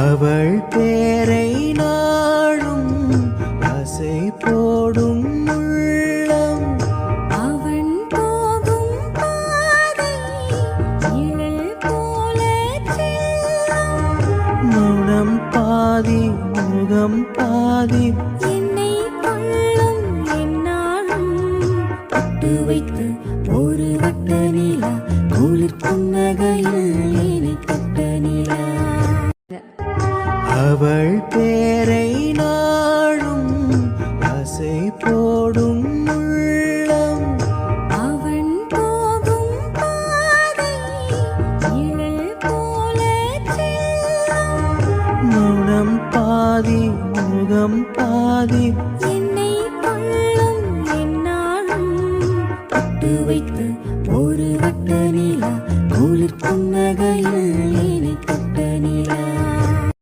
அவள் பேரை நாடும் அசை போடும் உள்ளம் அவன் போகும் பாதை நிழல் போல செல்லும் மௌனம் பாதி முகம் பாதி என்னை கொள்ளும் என்னாலும் பட்டு வைத்து ஒரு வட்ட நிலா குளிர் புன்னகையில் என்னை தொட்ட நிலா அவள் பேரை நாடும் அசை போடும் உள்ளம் அவன் போகும் பாதை நிழல் போல செல்லும் மௌனம் பாதி முகம் பாதி